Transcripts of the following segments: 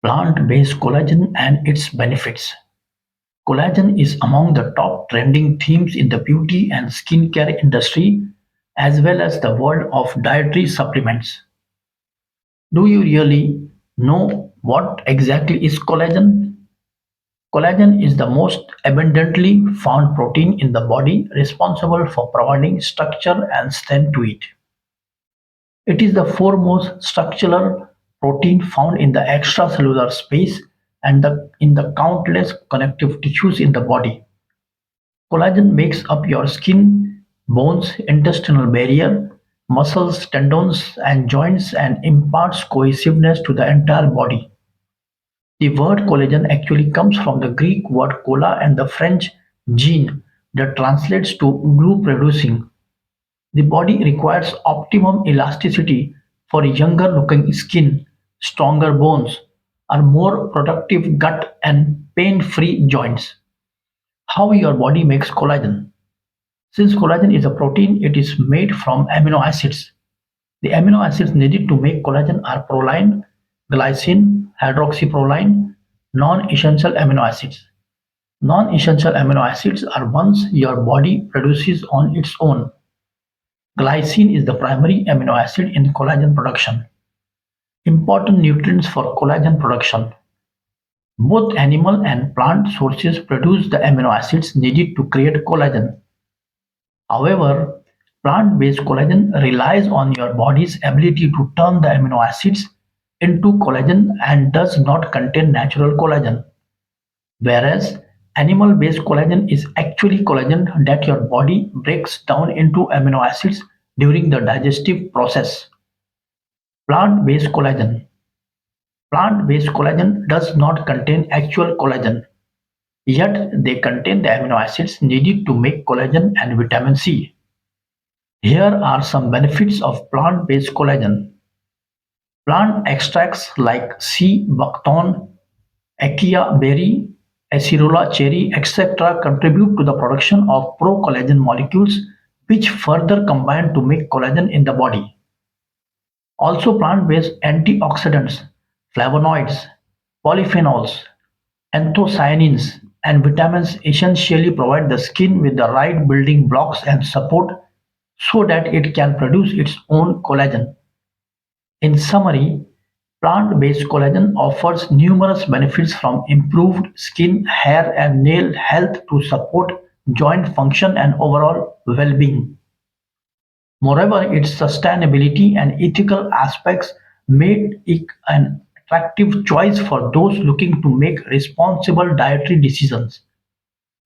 Plant-based collagen and its benefits. Collagen is among the top trending themes in the beauty and skincare industry, as well as the world of dietary supplements. Do you really know what exactly is collagen? Collagen is the most abundantly found protein in the body, responsible for providing structure and strength to it. It is the foremost structural protein found in the extracellular space and in the countless connective tissues in the body. Collagen makes up your skin, bones, intestinal barrier, muscles, tendons, and joints and imparts cohesiveness to the entire body. The word collagen actually comes from the Greek word "colla" and the French "gene" that translates to glue-producing. The body requires optimum elasticity for younger-looking skin, stronger bones, or more productive gut and pain-free joints. How your body makes collagen. Since collagen is a protein, it is made from amino acids. The amino acids needed to make collagen are proline, glycine, hydroxyproline, non-essential amino acids. Non-essential amino acids are ones your body produces on its own. Glycine is the primary amino acid in collagen production. Important nutrients for collagen production. Both animal and plant sources produce the amino acids needed to create collagen. However, plant-based collagen relies on your body's ability to turn the amino acids into collagen and does not contain natural collagen, whereas animal-based collagen is actually collagen that your body breaks down into amino acids during the digestive process. Plant-based collagen. Plant-based collagen does not contain actual collagen, yet they contain the amino acids needed to make collagen and vitamin C. Here are some benefits of plant-based collagen. Plant extracts like sea buckthorn, acacia berry, acerola cherry, etc. contribute to the production of pro-collagen molecules which further combine to make collagen in the body. Also, plant-based antioxidants, flavonoids, polyphenols, anthocyanins, and vitamins essentially provide the skin with the right building blocks and support so that it can produce its own collagen. In summary, plant-based collagen offers numerous benefits from improved skin, hair, and nail health to support joint function and overall well-being. Moreover, its sustainability and ethical aspects made it an attractive choice for those looking to make responsible dietary decisions.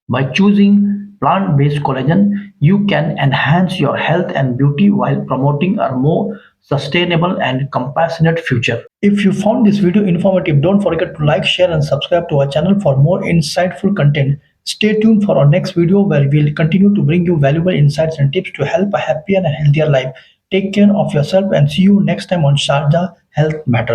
By choosing plant-based collagen, you can enhance your health and beauty while promoting a more sustainable and compassionate future. If you found this video informative, don't forget to like, share, and subscribe to our channel for more insightful content. Stay tuned for our next video where we'll continue to bring you valuable insights and tips to help a happier and healthier life. Take care of yourself and see you next time on Sharjah Health Matters.